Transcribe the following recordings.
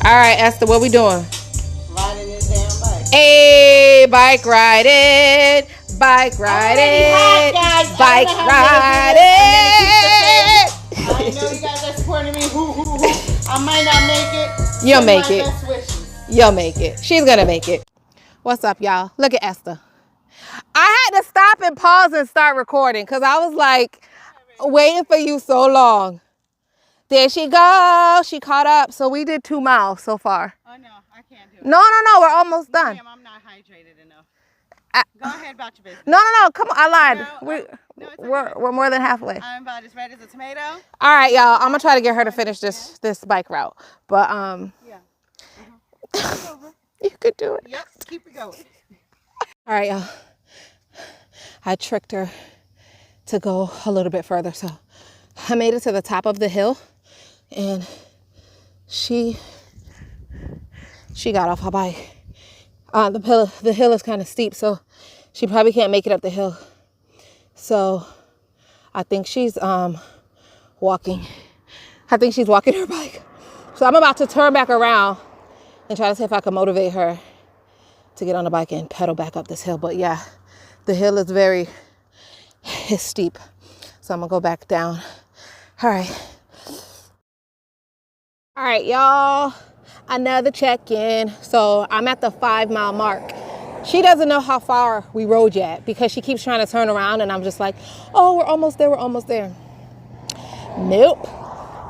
All right, Esther, what we doing? Riding this damn bike. Hey, bike riding, bike riding, Hot, bike riding. I know you guys are supporting me. I might not make it. You'll make it. Best wishes. You'll make it. She's gonna make it. What's up, y'all? Look at Esther. I had to stop and pause and start recording because I was like waiting for you so long. There she goes. She caught up. So we did 2 miles so far. Oh, no, I can't do it. No, we're almost done. Ma'am, I'm not hydrated enough. Go ahead about your business. No, come on. I lied. No, We're more than halfway. I'm about as red as a tomato. All right, y'all. I'm gonna try to get her to finish this bike route, but Yeah. you could do it. Yep, keep it going. All right, y'all. I tricked her to go a little bit further, so I made it to the top of the hill, and she got off her bike. The hill is kind of steep, so she probably can't make it up the hill. So I think she's walking. I think she's walking her bike. So I'm about to turn back around and try to see if I can motivate her to get on the bike and pedal back up this hill. But yeah, the hill is it's steep. So I'm gonna go back down. All right, y'all. Another check-in. So I'm at the 5 mile mark. She doesn't know how far we rode yet because she keeps trying to turn around, and I'm just like, oh, we're almost there. Nope.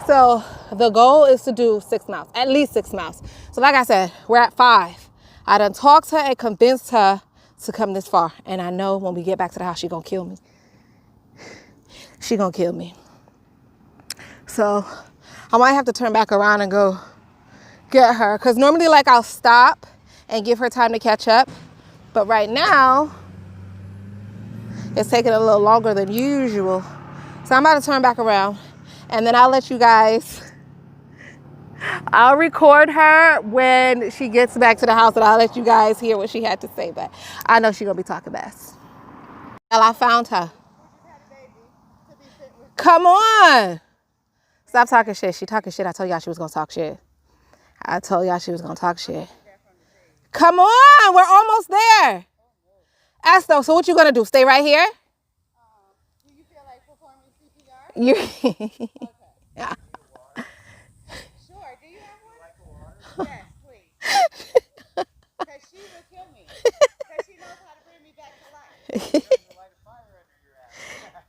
So the goal is to do 6 miles, at least 6 miles. So like I said, we're at 5. I done talked to her and convinced her to come this far. And I know when we get back to the house, she gonna kill me. She gonna kill me. So I might have to turn back around and go get her. Cause normally like I'll stop and give her time to catch up. But right now, it's taking a little longer than usual. So I'm about to turn back around, and then I'll let you guys, I'll record her when she gets back to the house, and I'll let you guys hear what she had to say. But I know she's gonna be talking best. Well, I found her. Come on. Stop talking shit. She talking shit. I told y'all she was gonna talk shit. Come on, we're almost there. Esther, so what you gonna do? Stay right here? Do you feel like performing CPR? You. Yeah. Sure. Do you have one? Yes, please. Because she will kill me. Because she knows how to bring me back to life.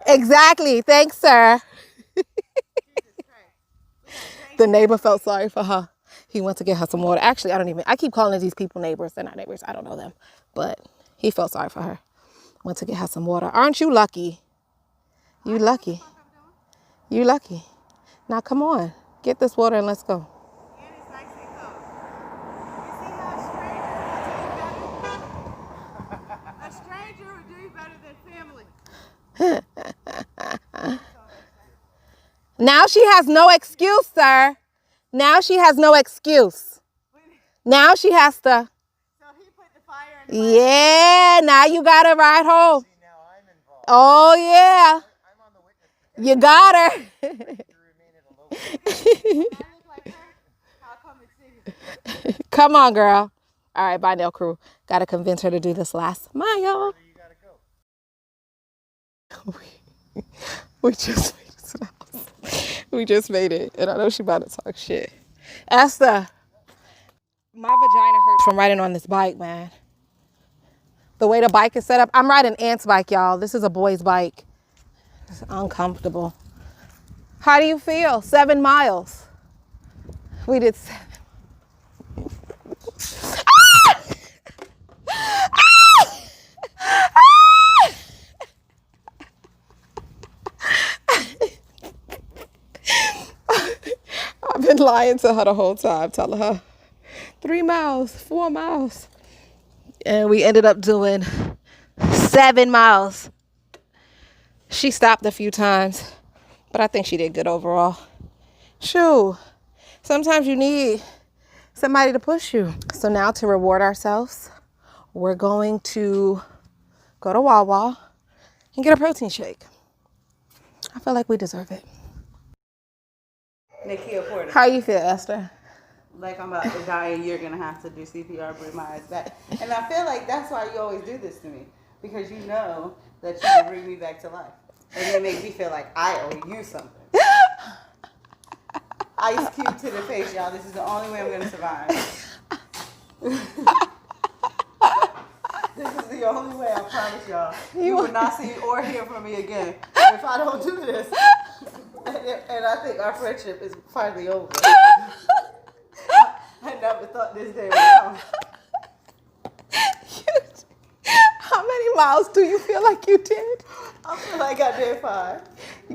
Exactly. Thanks, sir. The neighbor felt sorry for her. He went to get her some water. Actually, I keep calling these people neighbors. They're not neighbors. I don't know them. But he felt sorry for her. Went to get her some water. Aren't you lucky? You lucky. You lucky. Now, come on. Get this water and let's go. And it's nice and cold. You see how a stranger would do you better than family. Now she has no excuse, sir. Now she has no excuse. Now she has to. So he put the fire in the Yeah, now you got to ride home. See, now I'm involved. Oh, yeah. I'm on the witness. You got her. You remain in a low. I look like her. I'll come and see you. Come on, girl. All right, bye, Nail Crew. Got to convince her to do this last mile. You gotta go. We just made it to the house. We just made it. And I know she about to talk shit. Esther, my vagina hurts from riding on this bike, man. The way the bike is set up. I'm riding Ant's bike, y'all. This is a boy's bike. It's uncomfortable. How do you feel? 7 miles. We did 7. I've been lying to her the whole time, telling her 3 miles, 4 miles. And we ended up doing 7 miles. She stopped a few times, but I think she did good overall. Shoo, sometimes you need somebody to push you. So now to reward ourselves, we're going to go to Wawa and get a protein shake. I feel like we deserve it. Nikki Porter. How you feel, Esther? like I'm about to die and you're gonna have to do CPR, bring my eyes back. And I feel like that's why you always do this to me, because you know that you can bring me back to life, and you make me feel like I owe you something. Ice cube to the face, y'all. This is the only way I'm gonna survive. This is the only way, I promise y'all. You will not see or hear from me again if I don't do this. And I think our friendship is finally over. I never thought this day would come. How many miles do you feel like you did? I feel like I did 5.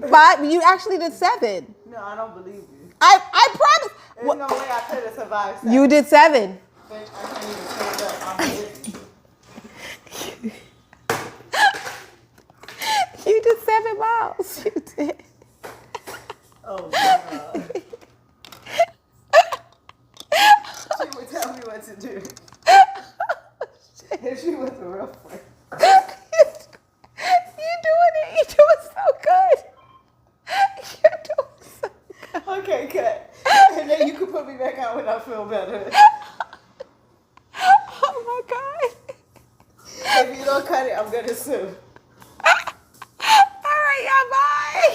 5? You actually did 7. No, I don't believe you. I promise. There's no way I could have survived 7. You did 7. Bitch, I can't even stand up. I'm dead. You did 7 miles. You did. Oh, God. She would tell me what to do. If she was a real friend. You're doing it. You're doing so good. You're doing so good. Okay, cut. And then you can put me back out when I feel better. Oh my God. If you don't cut it, I'm gonna sue. All right, y'all, bye.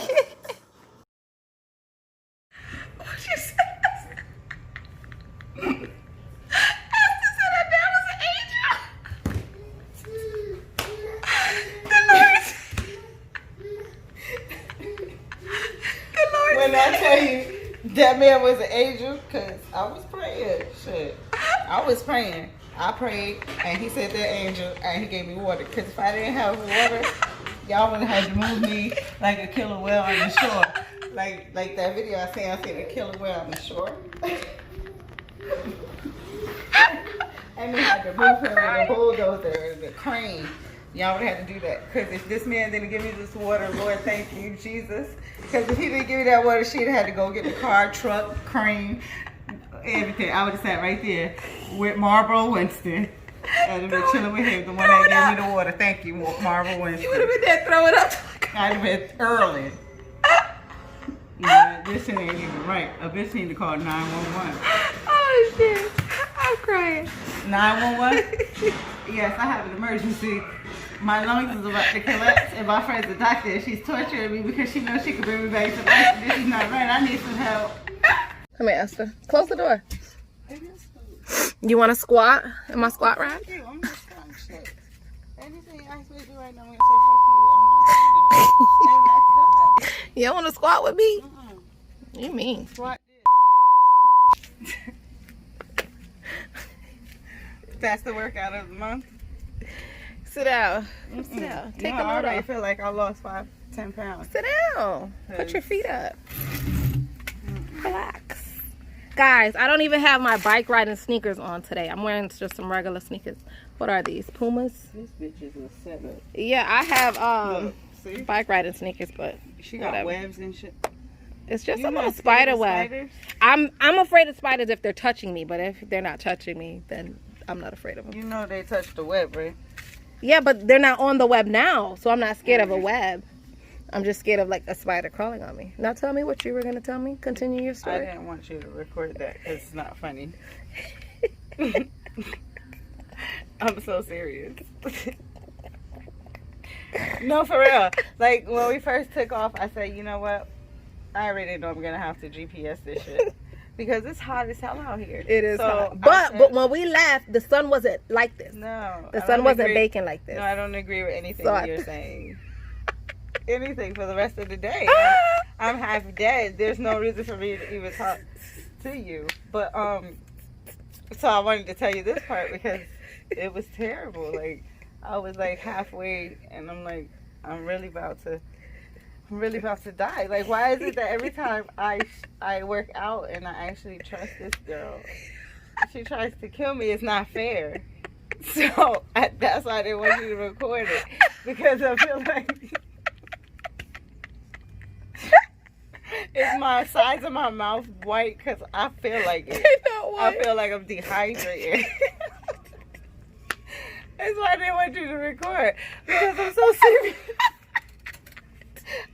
What you say? Esther said her dad was an angel. Good Lord. When I tell you that man was an angel, because I was praying. Shit. I was praying. I prayed, and he said that angel, and he gave me water. Because if I didn't have water, y'all would have had to move me like a killer whale on the shore. Like that video I seen a killer whale on the shore. And we had to move him with a bulldozer and the crane. Y'all would have had to do that. Because if this man didn't give me this water, Lord, thank you, Jesus. Because if he didn't give me that water, she'd have had to go get the car, truck, crane, everything. I would have sat right there with Marlboro Winston. And been chilling with him, the one that gave me the water. Thank you, Marlboro Winston. You would have been there throwing up. I'd have been early. You know, this shit ain't even right. A bitch need to call 911. Oh shit. I'm crying. 911? Yes, I have an emergency. My lungs is about to collapse, and my friend's a doctor, and she's torturing me because she knows she can bring me back to life. This is not right. I need some help. Come here, Esther. Close the door. You want to squat in my squat rack? Fuck you. I'm just squatting shit. Anything you ask me to do right now, I'm going to say fuck you. I'm not doing it. And that's that. You don't want to squat with me? You mean? Squat this. That's the workout of the month. Sit down. Sit down. Take No, the I load already off. feel like I lost 5-10 pounds. Sit down. Put your feet up. Relax. Guys, I don't even have my bike riding sneakers on today. I'm wearing just some regular sneakers. What are these? Pumas? This bitch is a setup. Yeah, I have Look, see? bike riding sneakers, but She got whatever. webs and shit. It's just You a little not scared spider of web. spiders? I'm afraid of spiders if they're touching me, but if they're not touching me, then I'm not afraid of them. You know they touched the web, right? Yeah, but they're not on the web now, so I'm not scared of a web. I'm just scared of like a spider crawling on me. Now tell me what you were going to tell me. Continue your I story. didn't want you to record that because it's not funny. I'm so serious. No, for real. Like when we first took off, I said, you know what? I already know I'm going to have to GPS this shit. Because it's hot as hell out here. It is So hot. I said, But when we left, the sun wasn't like this. no, The I sun don't wasn't agree. baking like this. No, I don't agree with anything So you're saying. Anything for the rest of the day. I'm half dead. There's no reason for me to even talk to you. But so I wanted to tell you this part because it was terrible. Like I was like halfway, and I'm like, I'm really about to die. Like, why is it that every time I work out and I actually trust this girl, she tries to kill me? It's not fair. So that's why I didn't want you to record it, because I feel like is my sides of my mouth white? Because I feel like it. I feel like I'm dehydrated. That's why I didn't want you to record, because I'm so serious.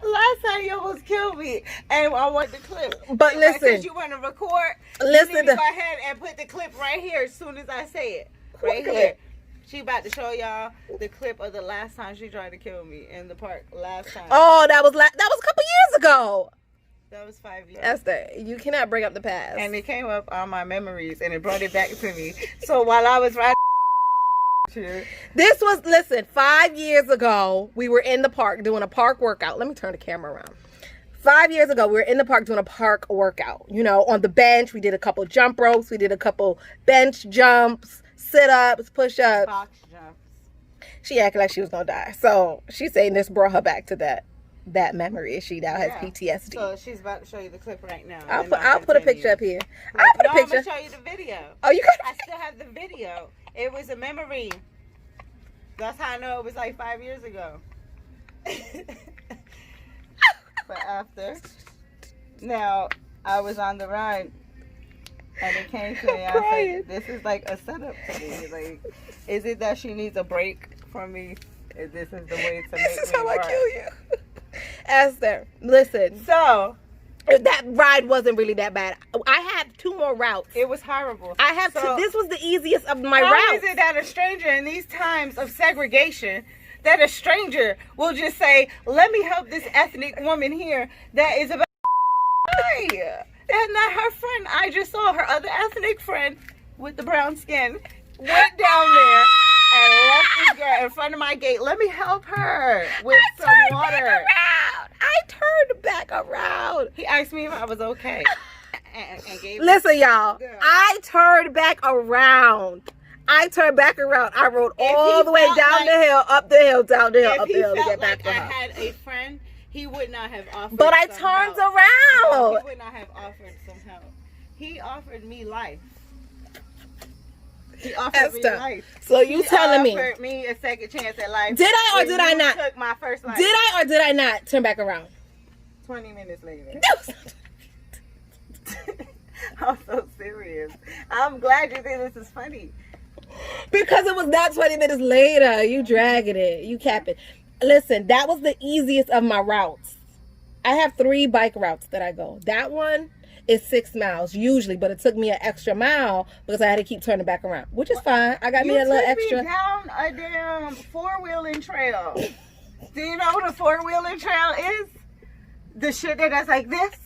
Last time you almost killed me, and I want the clip. But listen. Since you want to record, Listen you need to- to go ahead and put the clip right here as soon as I say it. Right What here. clip? She about to show y'all the clip of the last time she tried to kill me in the park. Last time. Oh, that was a couple years ago. That was 5 years. Esther, you cannot bring up the past. And it came up on my memories, and it brought it back to me. So while I was riding, This was, listen, 5 years ago, we were in the park doing a park workout. Let me turn the camera around. 5 years ago, we were in the park doing a park workout. You know, on the bench, we did a couple jump ropes. We did a couple bench jumps, sit-ups, push-ups. box jumps. She acted like she was going to die. So she's saying this brought her back to that memory. She now has Yeah. PTSD. So she's about to show you the clip right now. I'll put a picture up here. I'll put a I'm picture. gonna show you the video. Oh, you got I still have the video. It was a memory. That's how I know it was like 5 years ago. But after, now I was on the ride, and it came to me. I crying. said, "This is like a setup to me. Like, is it that she needs a break from me? This is the way to This make is me how I ride." kill you. Esther, listen. So That ride wasn't really that bad. I had 2 more routes. it was horrible. I have So- this was the easiest of my How routes. is it that a stranger in these times of segregation, that a stranger will just say, "Let me help this ethnic woman here that is about and not her friend I just saw, her other ethnic friend with the brown skin, went down there and left this girl in front of my gate. Let me help her with some water." I turned back around. He asked me if I was okay. And gave Listen, y'all. Girl. I turned back around. I rode If all he the way felt down like- the hill, up the hill, down the hill, If up the he hill to felt get back like to I her. had a friend, he would not have offered. But I some turned help. No, around. he would not have offered some help. He offered me life. He offered me Esther, life. so you He telling me, offered me a second chance at life. Did I or when did I you not? Took my first life. did I or did I not turn back around? 20 minutes later. I'm so serious. I'm glad you think this is funny. Because it was not 20 minutes later. You dragging it. You capping. Listen, that was the easiest of my routes. I have 3 bike routes that I go. That one is 6 miles usually, but it took me an extra mile because I had to keep turning back around, which is fine. I got me a little took extra. me down a damn 4-wheeling trail. Do you know what a 4-wheeling trail is? The shit that's like this?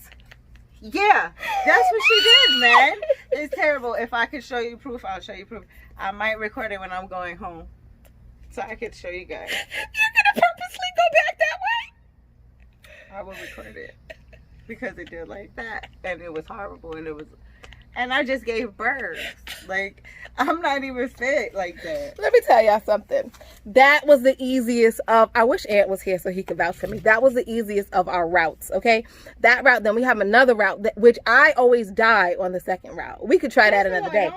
Yeah, that's what she did, man. It's terrible. If I could show you proof, I'll show you proof. I might record it when I'm going home, so I could show you guys. You're gonna purposely go back that way? I will record it because it did like that, and it was horrible, and I just gave birth. Like, I'm not even fit like that. Let me tell y'all something. That was the easiest of, I wish Ant was here so he could vouch for me. That was the easiest of our routes, okay? That route, then we have another route, which I always die on the second route. We could try that another day.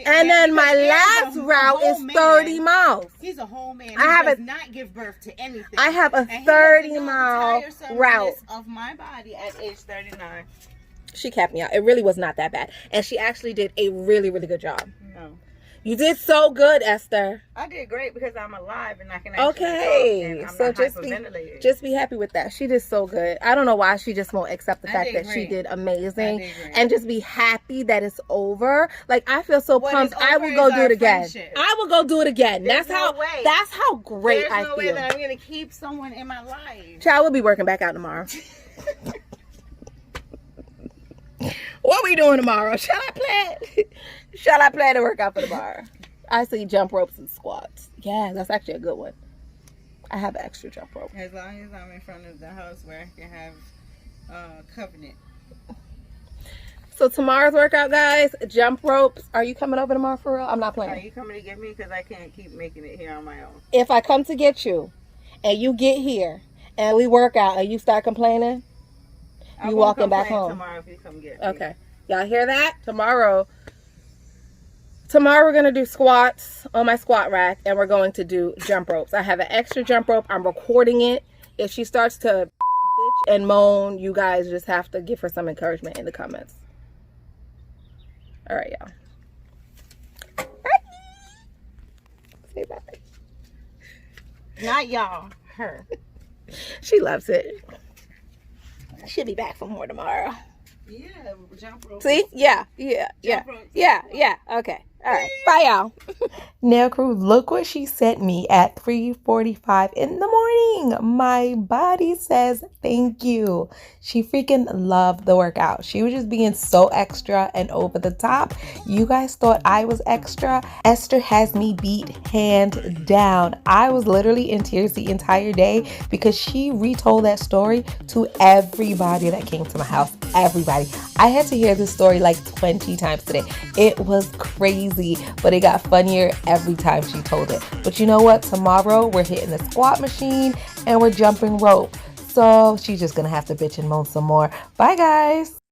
And then my last route is 30 miles. He's a whole man. I have does a- not give birth to anything. I have a And he has 30-mile the tiresomeness route. of my body at age 39. She capped me out. It really was not that bad. And she actually did a really, really good job. No. You did so good, Esther. I did great because I'm alive and I can actually Okay, talk and I'm so not just hyperventilating. be happy with that. She did so good. I don't know why she just won't accept the I fact did that she great. did amazing, I did great. and just be happy that it's over. Like, I feel so What pumped. is I over will go is do our it again. friendship. I will go do it again. There's That's no way. how great There's I no way feel. that I'm gonna keep someone in my life. Child, we'll be working back out tomorrow. What we doing tomorrow? Shall I plan? Shall I plan to work out for tomorrow? I see jump ropes and squats. Yeah, that's actually a good one. I have an extra jump rope. As long as I'm in front of the house where I can have covenant. So tomorrow's workout, guys, jump ropes. Are you coming over tomorrow for real? I'm not Are playing. you coming to get me? Because I can't keep making it here on my own. If I come to get you and you get here and we work out and you start complaining, I you won't walking back complain home. tomorrow if you come get me. Okay. Y'all hear that? Tomorrow we're going to do squats on my squat rack and we're going to do jump ropes. I have an extra jump rope. I'm recording it. If she starts to bitch and moan, you guys just have to give her some encouragement in the comments. All right, y'all. Bye. Say bye. Not y'all. Her. She loves it. She'll be back for more tomorrow. Yeah, jump rope. See? Yeah. Okay. All right. Bye, y'all. Nail crew, look what she sent me at 3:45 in the morning. My body says thank you. She freaking loved the workout. She was just being so extra and over the top. You guys thought I was extra. Esther has me beat hand down. I was literally in tears the entire day because she retold that story to everybody that came to my house. Everybody. I had to hear this story like 20 times today. It was crazy, but it got funnier every time she told it. But you know what? Tomorrow we're hitting the squat machine and we're jumping rope. So she's just gonna have to bitch and moan some more. Bye, guys.